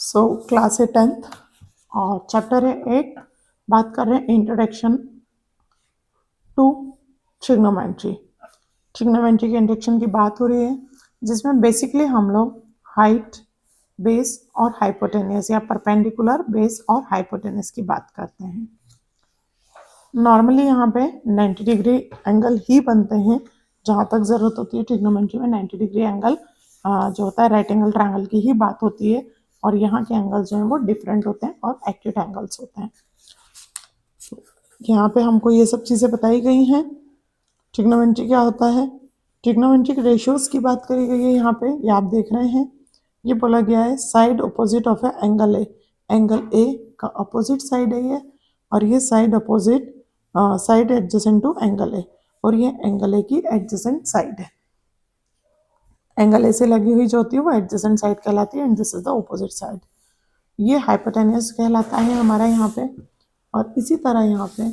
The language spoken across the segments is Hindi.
सो क्लास है 10th और चैप्टर है 8। बात कर रहे हैं इंट्रोडक्शन टू ट्रिग्नोमेट्री। ट्रिग्नोमेट्री के इंट्रोडक्शन की बात हो रही है जिसमें बेसिकली हम लोग हाइट, बेस और हाइपोटेन्यूस या परपेंडिकुलर, बेस और हाइपोटेन्यूस की बात करते हैं। नॉर्मली यहाँ पे 90 डिग्री एंगल ही बनते हैं। जहाँ तक ज़रूरत होती है ट्रिग्नोमेट्री में 90 डिग्री एंगल जो होता है राइट एंगल ट्रायंगल की ही बात होती है, और यहाँ के एंगल जो हैं वो डिफरेंट होते हैं और एक्यूट एंगल्स होते हैं। यहाँ पे हमको ये सब चीज़ें बताई गई हैं। ट्रिग्नोमेट्री क्या होता है, ट्रिग्नोमेट्रिक रेशियोज की बात करी गई है। यहाँ पे ये आप देख रहे हैं, ये बोला गया है side opposite of a angle A. Angle A का अपोजिट साइड है ये, और ये side opposite side adjacent to angle A, और ये एंगल ए की एडजेसेंट साइड है। एंगल ए से लगी हुई जो होती है वो एडजेसेंट साइड कहलाती है, and this is the opposite side. ये हाइपोटेन्यूस कहलाता है हमारा यहाँ पे। और इसी तरह यहाँ पे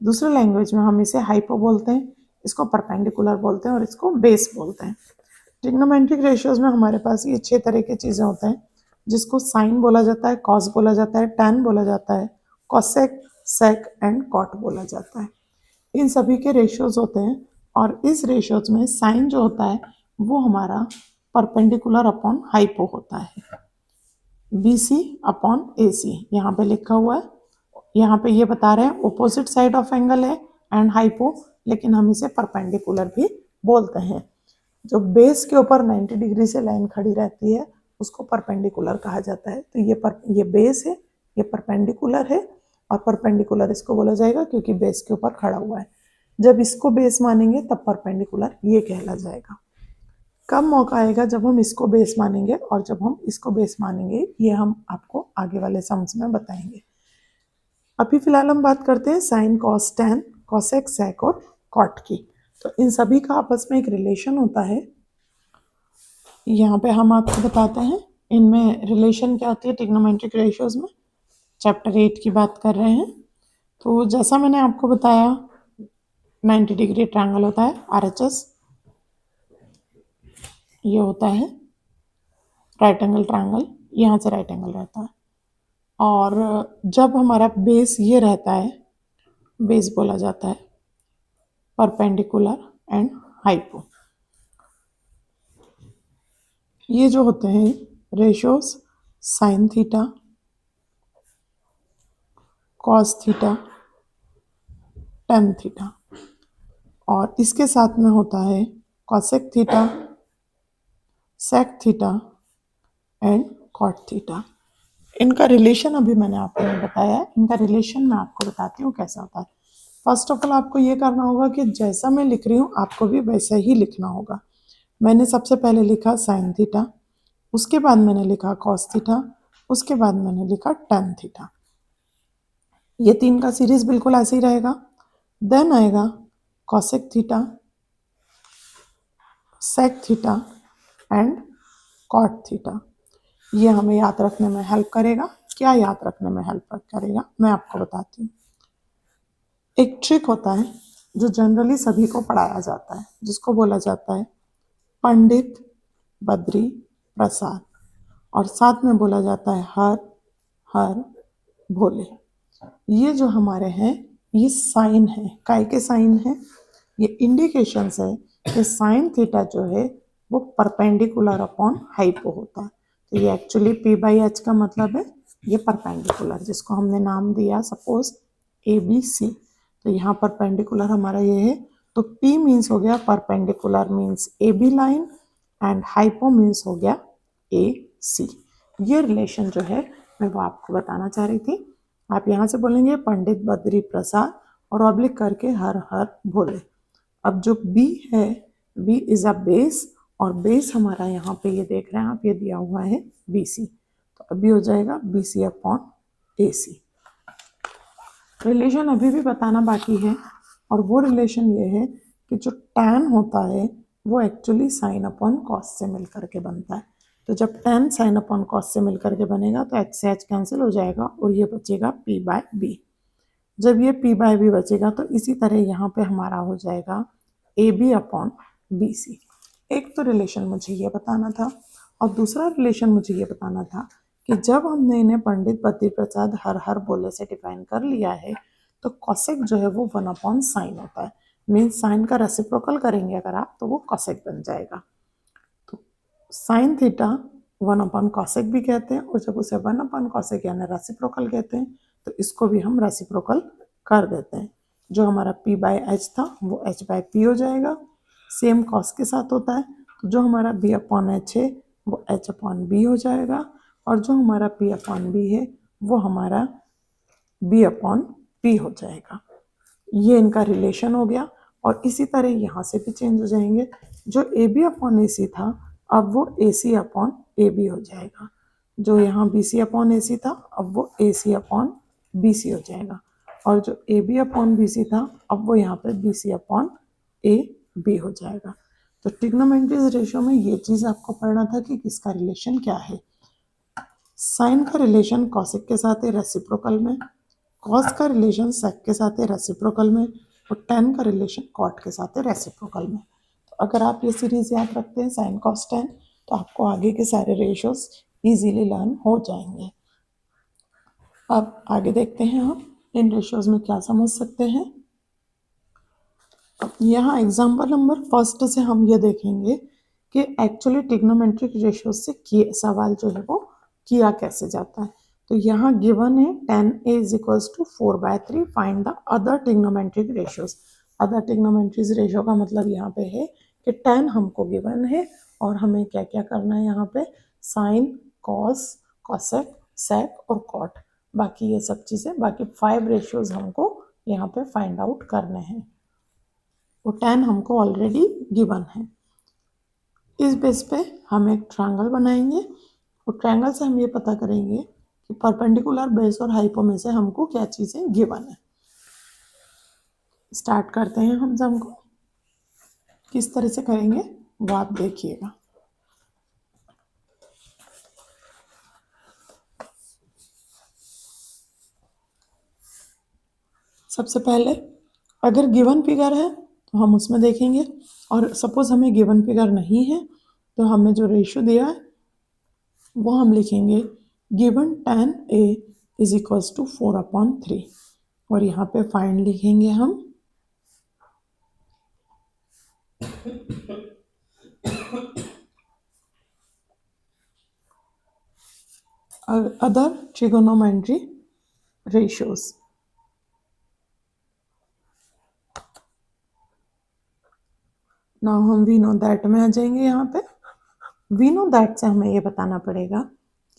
दूसरे लैंग्वेज में हम इसे हाइपो बोलते हैं, इसको परपेंडिकुलर बोलते हैं और इसको बेस बोलते हैं। ट्रिग्नोमेट्रिक रेशियोज में हमारे पास ये 6 तरह की चीज़ें होते हैं, जिसको साइन बोला जाता है, कॉस बोला जाता है, टैन बोला जाता है, कॉसेक, सेक एंड कॉट बोला जाता है। इन सभी के रेशियोज होते हैं, और इस रेशियोज में साइन जो होता है वो हमारा परपेंडिकुलर अपॉन हाइपो होता है, BC अपॉन AC यहाँ पे लिखा हुआ है। यहाँ पे ये बता रहे हैं ओपोजिट साइड ऑफ एंगल है एंड हाइपो, लेकिन हम इसे परपेंडिकुलर भी बोलते हैं। जो बेस के ऊपर 90 डिग्री से लाइन खड़ी रहती है उसको परपेंडिकुलर कहा जाता है। तो ये बेस है, ये परपेंडिकुलर है, और परपेंडिकुलर इसको बोला जाएगा क्योंकि बेस के ऊपर खड़ा हुआ है। जब इसको बेस मानेंगे तब परपेंडिकुलर ये कहला जाएगा। कब मौका आएगा जब हम इसको बेस मानेंगे और जब हम इसको बेस मानेंगे, ये हम आपको आगे वाले सम्स में बताएंगे। अभी फिलहाल हम बात करते हैं साइन, कॉस, टैन, कॉसेक, सेक और कॉट की। तो इन सभी का आपस में एक रिलेशन होता है। यहाँ पे हम आपको बताते हैं इनमें रिलेशन क्या होती है ट्रिग्नोमेट्रिक रेशियोज में। चैप्टर 8 की बात कर रहे हैं। तो जैसा मैंने आपको बताया 90 डिग्री ट्रायंगल होता है RHS, ये होता है राइट एंगल ट्रायंगल, यहाँ से राइट एंगल रहता है। और जब हमारा बेस ये रहता है, बेस बोला जाता है परपेंडिकुलर एंड हाइपो। ये जो होते हैं ratios sine theta, cos theta, tan theta, और इसके साथ में होता है cosec theta, sec theta and cot theta. इनका रिलेशन अभी मैंने आपको बताया है, इनका रिलेशन मैं आपको बताती हूँ कैसा होता है। फर्स्ट ऑफ ऑल आपको ये करना होगा कि जैसा मैं लिख रही हूँ आपको भी वैसा ही लिखना होगा। मैंने सबसे पहले लिखा साइन थीटा, उसके बाद मैंने लिखा कॉस थीटा, उसके बाद मैंने लिखा टेन थीटा। ये 3 का सीरीज बिल्कुल ऐसे ही रहेगा। देन आएगा cosec theta, sec theta and cot theta. ये हमें याद रखने में हेल्प करेगा। क्या याद रखने में हेल्प करेगा मैं आपको बताती हूँ। एक ट्रिक होता है जो जनरली सभी को पढ़ाया जाता है, जिसको बोला जाता है पंडित बद्री प्रसाद, और साथ में बोला जाता है हर हर भोले। ये जो हमारे हैं ये साइन है, काय के साइन है, ये इंडिकेशंस है कि साइन थीटा जो है वो परपेंडिकुलर अपॉन हाइपो होता है। तो ये एक्चुअली P/H का मतलब है ये परपेंडिकुलर, जिसको हमने नाम दिया सपोज ABC। तो यहाँ परपेंडिकुलर हमारा ये है, तो P मीन्स हो गया perpendicular means AB line, and hypo means हो गया AC। ये रिलेशन जो है मैं वो आपको बताना चाह रही थी। आप यहाँ से बोलेंगे पंडित बद्री प्रसाद और ऑब्लिक करके हर हर भोले। अब जो B है, B इज अ बेस, और बेस हमारा यहाँ पे ये देख रहे हैं आप, ये दिया हुआ है BC। तो अभी हो जाएगा BC अपॉन AC। रिलेशन अभी भी बताना बाकी है, और वो रिलेशन ये है कि जो टैन होता है वो एक्चुअली साइन अपॉन कॉस से मिलकर के बनता है। तो जब टैन साइन अपॉन कॉस से मिलकर के बनेगा तो H से H कैंसिल हो जाएगा और ये बचेगा P/B। जब ये P/B बचेगा तो इसी तरह यहाँ पे हमारा हो जाएगा AB अपॉन BC। एक तो रिलेशन मुझे ये बताना था, और दूसरा रिलेशन मुझे ये बताना था कि जब हमने इन्हें पंडित बद्री प्रसाद हर हर बोले से डिफाइन कर लिया है तो कॉसेक जो है वो 1/sin होता है। मीन्स साइन का रेसिप्रोकल करेंगे अगर आप तो वो कॉसेक बन जाएगा। तो साइन थीटा 1/cosec भी कहते हैं, और जब उसे 1/cosec यानी रेसिप्रोकल कहते हैं तो इसको भी हम रेसिप्रोकल कर देते हैं। जो हमारा p/h था वो h/p हो जाएगा। सेम कॉस के साथ होता है, तो जो हमारा b/h है वो h/b हो जाएगा, और जो हमारा p/b है वो हमारा b/p हो जाएगा। ये इनका रिलेशन हो गया। और इसी तरह यहाँ से भी चेंज हो जाएंगे। जो AB/AC था अब वो AC/AB हो जाएगा। जो यहाँ BC/AC था अब वो AC/BC हो जाएगा। और जो AB/BC था अब वो यहाँ पे BC/AB हो जाएगा। तो ट्रिग्नोमेट्री रेशियो में ये चीज़ आपको पढ़ना था कि किसका रिलेशन क्या है। साइन का रिलेशन कॉसेक के साथ है रेसिप्रोकल में, कॉस का रिलेशन सेक के साथ है रेसिप्रोकल में, और टेन का रिलेशन कॉट के साथ है रेसिप्रोकल में। तो अगर आप ये सीरीज याद रखते हैं साइन कॉस टेन तो आपको आगे के सारे रेशियोज इजीली लर्न हो जाएंगे। अब आगे देखते हैं हम इन रेशियोज में क्या समझ सकते हैं। यहाँ एग्जाम्पल नंबर फर्स्ट से हम ये देखेंगे कि एक्चुअली ट्रिग्नोमेट्रिक रेशियोज से सवाल जो है वो किया कैसे जाता है। तो यहाँ गिवन है tan a is equals to 4/3 find the other trigonometric ratios. Other trigonometric ratio का मतलब यहाँ पे है कि tan हमको गिवन है और हमें क्या क्या करना है यहाँ पे, साइन, कॉस, कॉसेक, सेक और कॉट, बाकी ये सब चीज़ें, बाकी 5 रेशियोज हमको यहाँ पे फाइंड आउट करने हैं। वो tan हमको ऑलरेडी गिवन है। इस बेस पे हम एक ट्रायंगल बनाएंगे और ट्रायंगल से हम ये पता करेंगे कि परपेंडिकुलर, बेस और हाइपो में से हमको क्या चीज़ें गिवन है। स्टार्ट करते हैं हम सम को। किस तरह से करेंगे वो आप देखिएगा। सबसे पहले अगर गिवन फिगर है तो हम उसमें देखेंगे, और सपोज हमें गिवन फिगर नहीं है तो हमें जो रेशियो दिया है वो हम लिखेंगे given tan a is equals to 4/3, और यहाँ पे फाइंड लिखेंगे हम other trigonometry ratios। नाउ हम वी नो दैट में आ जाएंगे। यहाँ पे वी नो दैट से हमें ये बताना पड़ेगा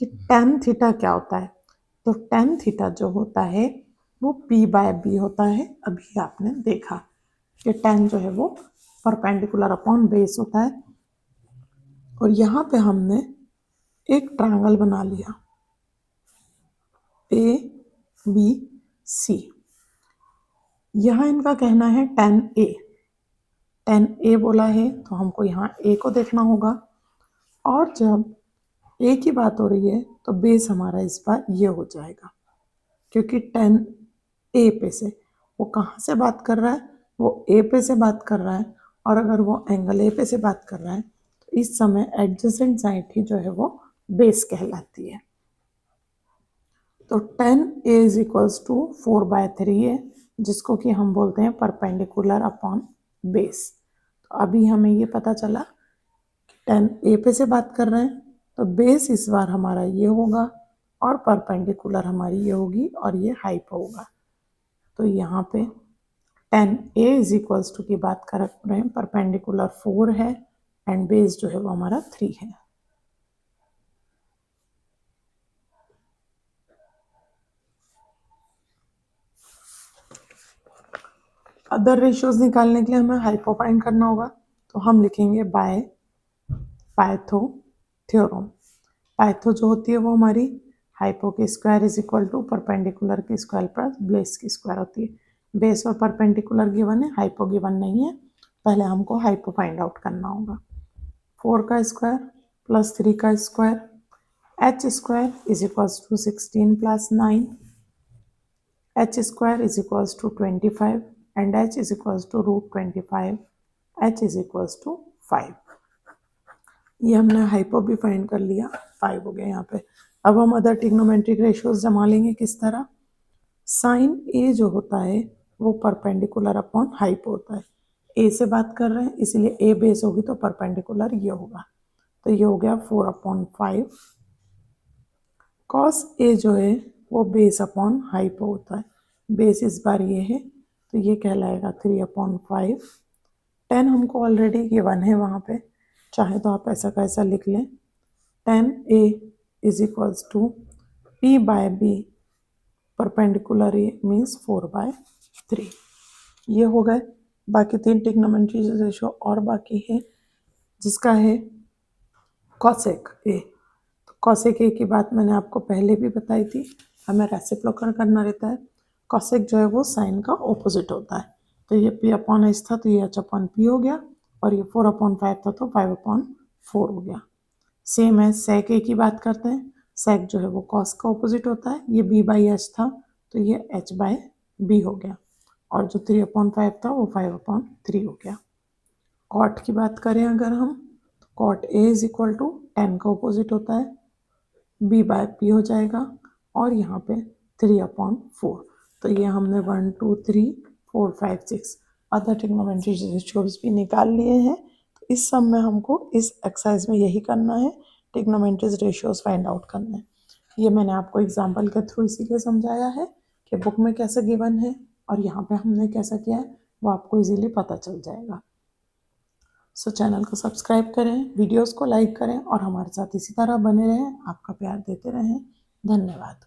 कि tan थीटा क्या होता है। तो tan थीटा जो होता है वो p/b होता है। अभी आपने देखा कि tan जो है वो परपेंडिकुलर अपॉन बेस होता है। और यहाँ पे हमने एक ट्रायंगल बना लिया ABC। यहाँ इनका कहना है tan A बोला है तो हमको यहाँ A को देखना होगा। और जब A की बात हो रही है तो बेस हमारा इस बार ये हो जाएगा, क्योंकि tan A पे से वो कहाँ से बात कर रहा है, वो A पे से बात कर रहा है। और अगर वो एंगल A पे से बात कर रहा है तो इस समय एडजेसेंट साइड ही जो है वो बेस कहलाती है। तो tan A is equals to 4/3 है, जिसको कि हम बोलते हैं परपेंडिकुलर अपॉन बेस। तो अभी हमें ये पता चला कि tan A पे से बात कर रहे हैं तो बेस इस बार हमारा ये होगा और परपेंडिकुलर हमारी ये होगी और ये हाइपो होगा। तो यहाँ पे tan A is equals to की बात कर रहे हैं, परपेंडिकुलर 4 है एंड बेस जो है वो हमारा 3 है। अदर रेशियोज निकालने के लिए हमें हाइपो फाइंड करना होगा, तो हम लिखेंगे बाय पाइथो थ्योरम। पाइथो जो होती है वो हमारी हाइपो की square is equal to perpendicular की स्क्वायर प्लस बेस की स्क्वायर होती है। बेस और परपेंडिकुलर गिवन है, हाइपो गिवन नहीं है। पहले हमको हाइपो फाइंड आउट करना होगा। 4 का स्क्वायर प्लस 3 का square, H square is equals to 16 plus 9, h square is equals to 25 and h is equals to root 25, h is equals to 5। ये हमने हाइपो भी फाइंड कर लिया, 5 हो गया यहाँ पे। अब हम अदर ट्रिग्नोमेट्रिक रेशियोज जमा लेंगे किस तरह। साइन ए जो होता है वो परपेंडिकुलर अपॉन हाइपो होता है। ए से बात कर रहे हैं इसलिए ए बेस होगी तो परपेंडिकुलर ये होगा, तो ये हो गया 4/5। कॉस ए जो है वो बेस अपॉन हाइपो होता है, बेस इस बार ये है तो ये कहलाएगा 3/5। 10 हमको ऑलरेडी गिवन है वहाँ पे, चाहे तो आप ऐसा कैसा लिख लें। 10a is equals to p by b perpendicular a means 4/3। ये हो गए। बाकी 3 ट्रिग्नोमेट्री रेशियो और बाकी है जिसका है कॉसेक ए। कॉसेक ए की बात मैंने आपको पहले भी बताई थी, हमें रेसिप्रोकल करना रहता है। कॉसेक जो है वो साइन का ऑपोजिट होता है, तो ये p/h था तो ये h/p हो गया, और ये 4/5 था तो 5/4 हो गया। सेम है सेक ए की बात करते हैं। सेक जो है वो कॉस का ऑपोजिट होता है, ये b/h था तो ये h/b हो गया, और जो 3/5 था वो 5/3 हो गया। कॉट की बात करें अगर हम, तो cot A is equal to 10 का ऑपोजिट होता है, b/p हो जाएगा, और यहाँ पे 3/4। तो ये हमने 1 2 3 4 5 6 अदर ट्रिग्नोमेट्री रेशियोज भी निकाल लिए हैं। तो इस सब में हमको इस एक्सरसाइज में यही करना है, ट्रिग्नोमेट्रीज रेशियोज फाइंड आउट करना है। ये मैंने आपको एग्जाम्पल के थ्रू इसीलिए समझाया है कि बुक में कैसे गिवन है और यहाँ पे हमने कैसा किया है वो आपको इजीली पता चल जाएगा। सो चैनल को सब्सक्राइब करें, वीडियोस को लाइक करें और हमारे साथ इसी तरह बने रहें, आपका प्यार देते रहें। धन्यवाद।